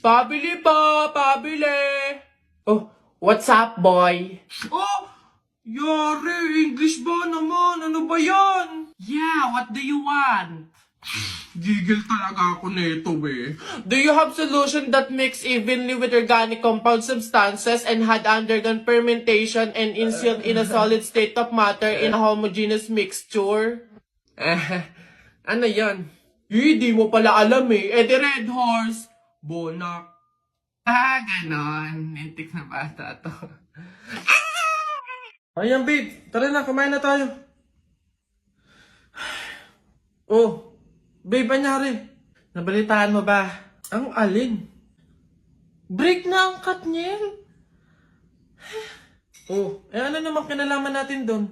Pabili po, pabili. Oh, what's up, boy? Oh, yari, English ba naman? Ano ba yan? Yeah, what do you want? Gigil talaga ako nito eh. Do you have solution that mix evenly with organic compound substances and had undergone fermentation and instilled in a solid state of matter in a homogeneous mixture? Ano yan? Di mo pala alam eh. The Red Horse. Bonak. Ganon. Nintik na bata to. Ayan babe, tara na, kumain na tayo. Oh. Babe, anyari? Nabalitaan mo ba? Ang alin? Break na ang Katniel? Oh, ano naman kinalaman natin doon?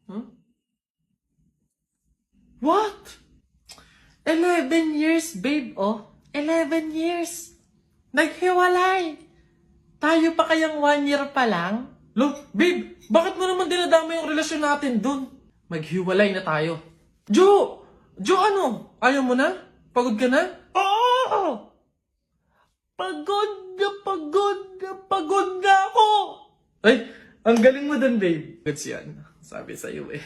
Huh? What? 11 years, babe, oh. 11 years. Naghiwalay. Tayo pa kayang 1 year pa lang? Look, babe, bakit mo naman dinadama yung relasyon natin dun? Maghiwalay na tayo. Jo! Jo, ano? Ayaw mo na? Pagod ka na? Oo! Pagod na ako! Ay, ang galing mo dun, babe. Goods yan. Sabi sa'yo eh.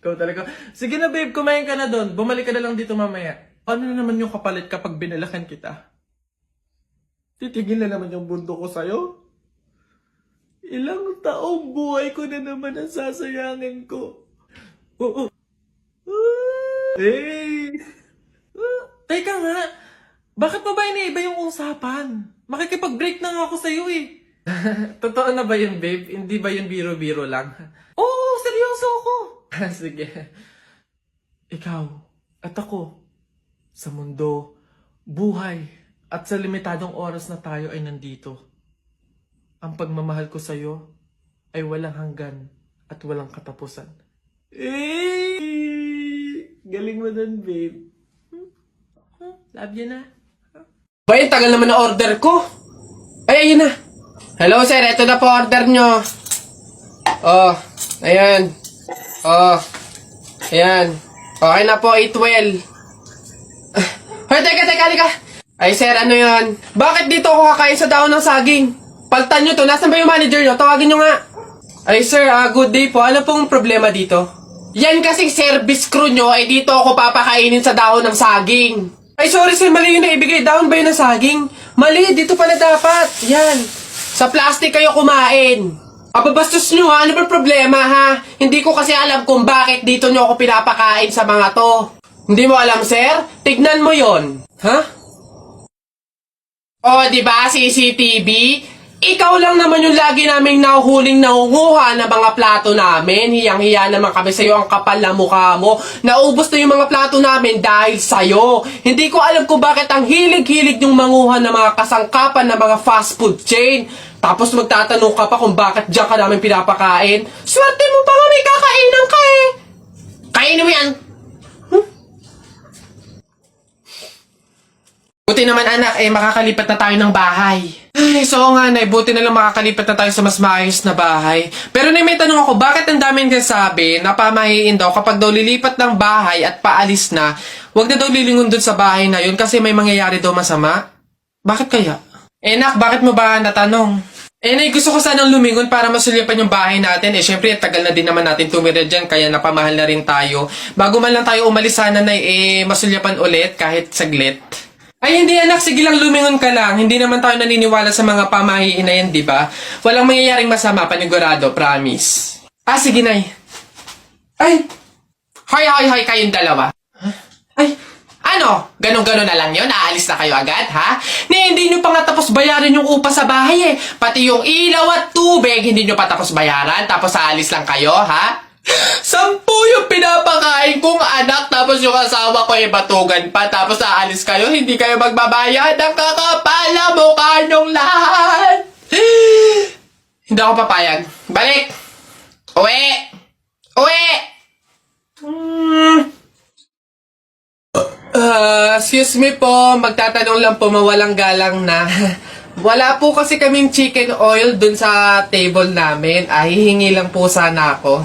Ikaw talaga. Sige na, babe, kumain ka na dun. Bumalik ka na lang dito mamaya. Ano na naman yung kapalit kapag binalakan kita? Titigil na naman yung bundo ko sa'yo? Ilang taong buhay ko na naman ang sasayangin ko. Oo. Hey! Teka nga, bakit mo ba iniiba yung usapan? Makikipag-break na nga ako sa'yo eh. Totoo na ba yun, babe? Hindi ba yun biro-biro lang? Oo, seryoso ako. Sige. Ikaw at ako, sa mundo, buhay, at sa limitadong oras na tayo ay nandito. Ang pagmamahal ko sa'yo ay walang hanggan at walang katapusan. Galing mo dun, babe. Love you na. Bay, tagal naman na order ko. Ay, ayun na. Hello, sir. Ito na po order nyo. Oh, ayan. Oh, ayan. Okay na po, 812. Hoy, teka, halika. Ay, sir, ano yan? Bakit dito ako kakain sa daon ng saging? Paltan nyo to. Nasaan ba yung manager nyo? Tawagin nyo nga. Ay sir, good day po. Ano pong problema dito? Yan kasing service crew nyo, ay dito ako papakainin sa dahon ng saging. Ay sorry sir, mali yung naibigay. Dahon ba yun ng saging? Mali, dito pala dapat. Yan. Sa plastic kayo kumain. Ababastos nyo ha, ano ba problema ha? Hindi ko kasi alam kung bakit dito nyo ako pinapakain sa mga to. Hindi mo alam sir? Tignan mo yon. Ha? O diba CCTV? Ikaw lang naman yung lagi naming nahuhuling nangunguha ng mga plato namin. Hiyang-hiya naman kami sa'yo, ang kapal na mukha mo. Naubos na yung mga plato namin dahil sa'yo. Hindi ko alam kung bakit ang hilig-hilig yung manguha ng mga kasangkapan ng mga fast food chain. Tapos magtatanong ka pa kung bakit diyan ka namin pinapakain. Swerte mo pa nga may kakainan ka eh. Kainin mo yan. Buti naman anak, makakalipat na tayo ng bahay. Ay, so nga nay, buti na lang makakalipat na tayo sa mas maayos na bahay. Pero may tanong ako, bakit ang daming nagsasabi na pamahiin daw kapag daw lilipat ng bahay at paalis na, wag na daw lilingon dun sa bahay na yun kasi may mangyayari daw masama? Bakit kaya? Nak, bakit mo ba natanong? Nay, gusto ko sanang lumingon para masulyapan yung bahay natin. Syempre, tagal na din naman natin tumira dyan, kaya napamahal na rin tayo. Bago man lang tayo umalis sana, nay, masulyapan ulit kahit saglit. Ay, hindi anak. Sige lang, lumingon ka lang. Hindi naman tayo naniniwala sa mga pamahiin na yan, di ba? Walang mangyayaring masama, panigurado, promise. Sige, nay. Ay! Hoy, kayong dalawa. Ay, ano? Ganon-ganon na lang yun? Aalis na kayo agad, ha? Hindi nyo pa nga tapos bayaran yung upa sa bahay, eh. Pati yung ilaw at tubig, hindi nyo pa tapos bayaran, tapos aalis lang kayo, ha? 10 yung pinapakain kong anak, tapos yung asawa ko ay batugan pa, tapos aalis kayo, hindi kayo magbabayad. Ang kakapal na mukha nyong lahat. Hindi ako papayag. Balik! Uwi! Excuse me po, magtatanong lang po, mawalang galang na. Wala po kasi kaming chicken oil dun sa table namin. Hihingi lang po sana ako.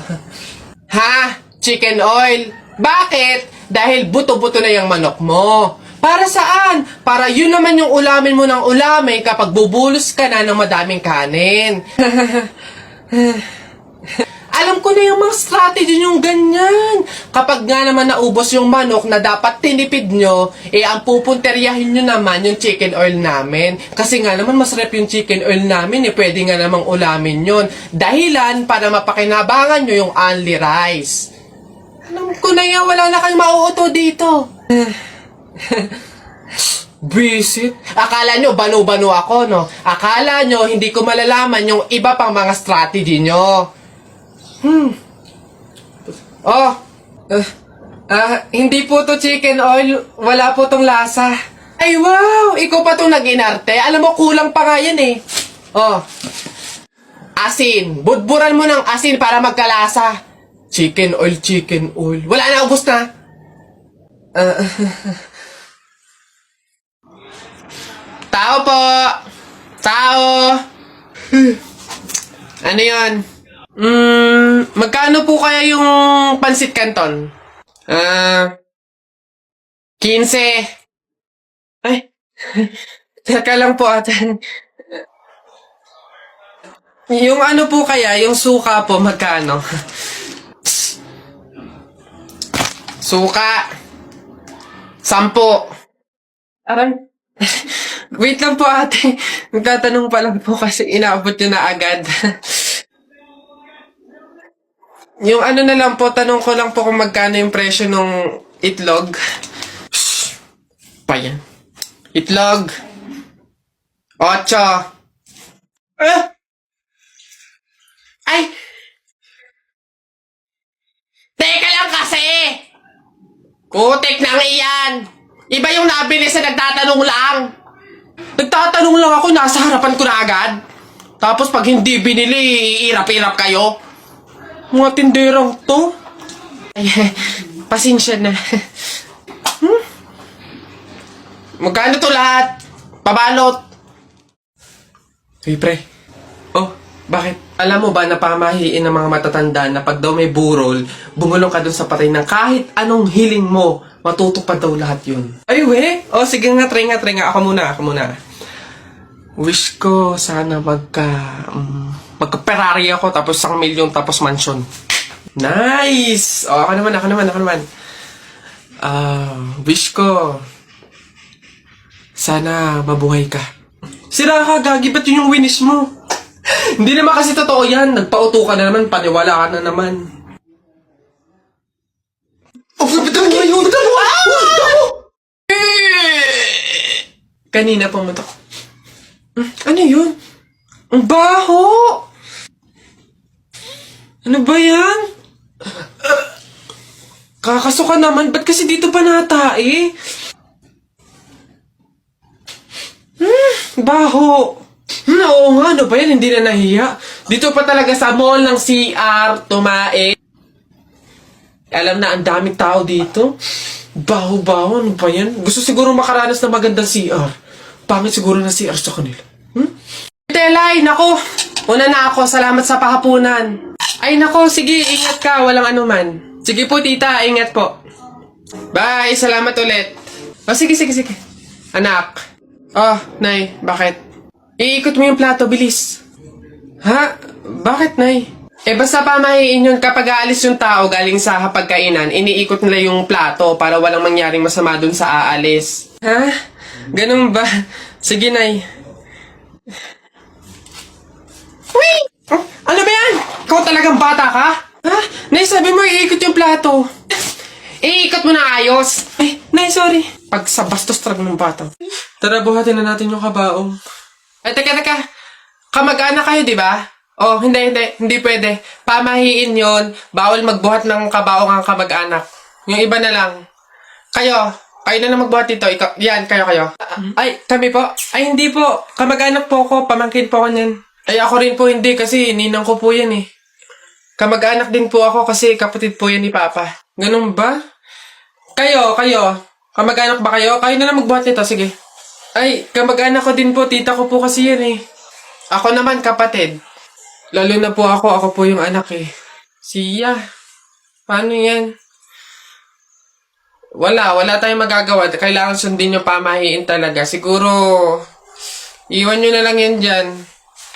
Ha? Chicken oil? Bakit? Dahil buto-buto na yung manok mo. Para saan? Para yun naman yung ulamin mo ng ulamin kapag bubulos ka na ng madaming kanin. Alam ko na yung mga strategy yung ganyan. Kapag nga naman naubos yung manok na dapat tinipid nyo, ang pupunteryahin nyo naman yung chicken oil namin. Kasi nga naman masarap yung chicken oil namin, pwede nga namang ulamin yun. Dahilan para mapakinabangan nyo yung only rice. Alam ko na yan, wala na kayong mauuto dito. Visit? Akala nyo, banu-banu ako, no? Akala nyo, hindi ko malalaman yung iba pang mga strategy nyo. Oh, hindi po to chicken oil. Wala po tong lasa. Ay, wow! Ikaw pa tong nag-inarte. Alam mo, kulang pa nga yan eh. Oh, asin. Budburan mo ng asin para magkalasa. Chicken oil, chicken oil. Wala na, ubos na. Tao po! Tao! Ano yan? Magkano po kaya yung pansit canton? 15. Ay, teka lang po ate. Yung ano po kaya, yung suka po, magkano? Suka. 10. Aray. Wait lang po ate. Nagtatanong pa lang po kasi inaabot nyo na agad. Yung ano na lang po, tanong ko lang po kung magkano yung presyo ng itlog. Shhh! Pa yan. Itlog. 8. Ay! Teka lang kasi! Putik nang iyan! Iba yung nabili sa nagtatanong lang. Nagtatanong lang ako, nasa harapan ko na agad. Tapos pag hindi binili, iirap-irap kayo. Mga tinderang to. Ay, pasensya na. Magkano to lahat? Pabalot. Hey, pre. Oh, bakit? Alam mo ba na pamahiin ng mga matatanda na pag daw may burol, bumulong ka dun sa patay ng kahit anong hiling mo, matutupad daw lahat yun. Ay, we? Oh, sige nga, try nga. Ako muna. Wish ko sana magka-Ferrari ako, tapos 1 milyon, tapos mansion. Nice! Oh, ako naman. Wish ko sana mabuhay ka. Sira ka, gagi, ba't yun yung winish mo? Hindi naman kasi totoo yan. Nagpauto ka na naman, paniwala ka na naman. Oh, bitawan mo yun! Kanina pumunta ko. Ano yun? Ang baho! Ano ba yan? Kakasuka naman, ba't kasi dito pa natae? Baho! Oo nga, ano ba yan? Hindi na nahiya. Dito pa talaga sa mall ng CR, tumae. Alam na, ang daming tao dito. Baho-baho, ano ba yan? Gusto siguro makaranas na magandang CR. Pangit siguro na CR sa kanila. Telay, nako. Una na ako, salamat sa pahapunan. Ay, nako, sige, ingat ka, walang anuman. Sige po, tita, ingat po. Bye, salamat ulit. Oh, sige. Anak. Oh, nay, bakit? Iikot mo yung plato, bilis. Ha? Bakit, nay? Basta pamahiin yun kapag aalis yung tao galing sa hapagkainan, iniikot nila yung plato para walang mangyaring masama dun sa aalis. Ha? Ganun ba? Sige, nay. Wait! Oh, ano ba yan? Ikaw talagang bata ka? Ha? Nay, sabi mo iikot yung plato. Iikot mo na ayos. Ay, nay, sorry. Pag sa bastos talaga ng bata. Tara, buhatin na natin yung kabaong. Ay, teka. Kamag-anak kayo, di ba? Oh, hindi pwede. Pamahiin yon. Bawal magbuhat ng kabaong ang kamag-anak. Yung iba na lang. Kayo na lang magbuhat dito. Yan, kayo. Ay, kami po. Ay, hindi po. Kamag-anak po ako. Pamangkin po ako niyan. Ay, ako rin po hindi kasi ninang ko po yan eh. Kamag-anak din po ako kasi kapatid po yan ni Papa. Ganun ba? Kayo. Kamag-anak ba kayo? Kayo na lang magbuhat nito, sige. Ay, kamag-anak ko din po. Tita ko po kasi yan eh. Ako naman, kapatid. Lalo na po ako po yung anak eh. Siya. Paano yan? Wala tayong magagawa. Kailangan sundin yung pamahiin talaga. Siguro, iwan nyo na lang yan dyan.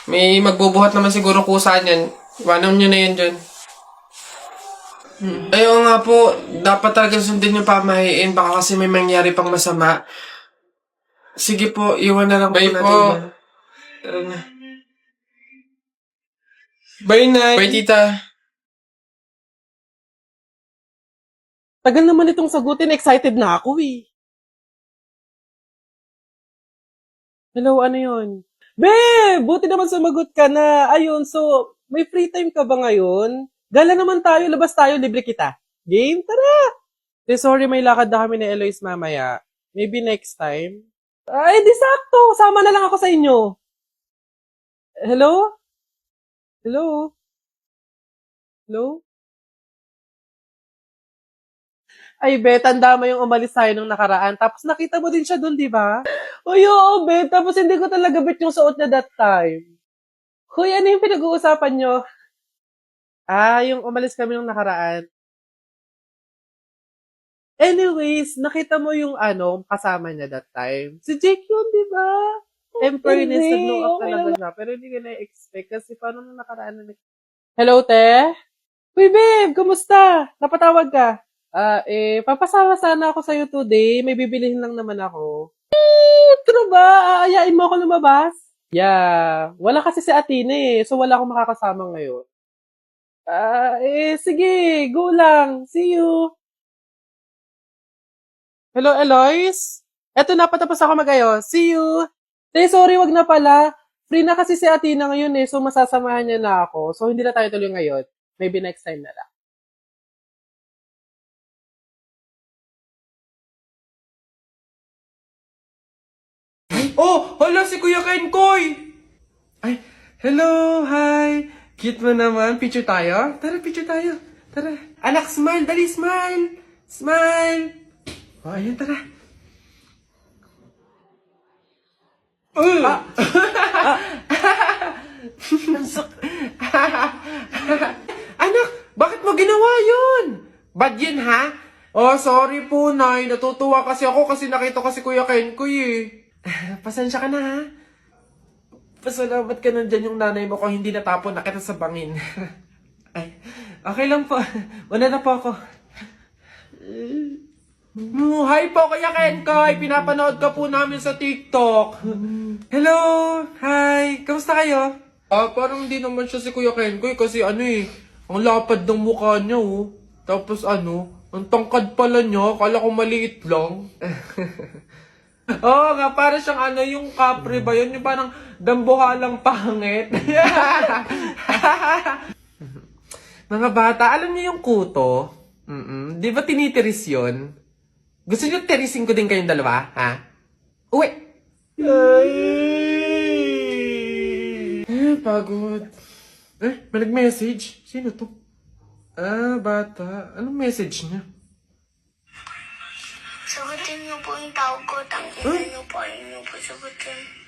May magbubuhat naman siguro kusa niyan. Iwanan nyo na yan dyan. Ayaw nga po, dapat talaga sundin yung pamahiin. Baka kasi may mangyari pang masama. Sige po, iwan na lang po natin. Bye po. Tara na. Bye, Nay. Bye, Tita. Tagal naman itong sagutin, excited na ako eh. Hello, ano yun? Babe, buti naman sumagot ka na. Ayun, so, may free time ka ba ngayon? Gala naman tayo, labas tayo, libre kita. Game? Tara! Sorry, may lakad na kami ni Eloise mamaya. Maybe next time. Ay, di sakto. Sama na lang ako sa inyo. Hello? Hello? Hello? Ay, be, tanda mo yung umalis tayo nung nakaraan. Tapos nakita mo din siya dun, di ba? Uy, oo, be. Tapos hindi ko talaga bet yung suot niya that time. Hoy, ano yung pinag-uusapan nyo? Yung umalis kami nung nakaraan. Anyways, nakita mo yung kasama niya that time. Si Jake yun, di ba? Temporaryness, nag-blow up talaga siya. Pero hindi ko na-expect kasi paano nung nakaraan na Hello, te? Uy, babe, kumusta? Napatawag ka? Papasama sana ako sa'yo today. May bibilihin lang naman ako. True ba? Aayain mo ako lumabas? Yeah. Wala kasi si Athena eh. So, wala akong makakasama ngayon. Sige. Go lang. See you. Hello, Eloise? Eto na, patapos ako mag-ayos. See you. Sorry, wag na pala. Free na kasi si Athena ngayon eh. So, masasamahan niya na ako. So, hindi na tayo tuloy ngayon. Maybe next time na lang. Oh, hala si Kuya Kenkoy! Ay, hello, hi! Cute mo naman. Picture tayo? Tara, picture tayo. Tara. Anak, smile. Dali, smile. Smile. Oh, ayun, tara. Anak, bakit mo ginawa yun? Bad yun, ha? Oh, sorry po, Nay. Natutuwa kasi ako kasi nakita kasi Kuya Kenkoy eh. Pasensya ka na, ha? Pasalamat ka nandyan yung nanay mo kung hindi natapon na kita sa bangin. Ay, okay lang po. Una na po ako. Hi po, Kuya Kenkoy. Pinapanood ka po namin sa TikTok. Hello! Hi! Kamusta kayo? Parang hindi naman siya si Kuya Kenkoy kasi ang lapad ng mukha niya, oh. Tapos ang tangkad pala niya. Kala ko maliit lang. Oo nga, para siyang yung kapre ba yun? Yung parang dambuhalang pangit. Mga bata, alam niyo yung kuto? Di ba tinitiris yun? Gusto niyo tirisin ko din kayong dalawa, ha? Uwi! Pagod. May nag-message? Sino to? Bata. Anong message niya? Sagutin niyo po yung tawag ko. Tangin niyo po. Ayun niyo po sagutin.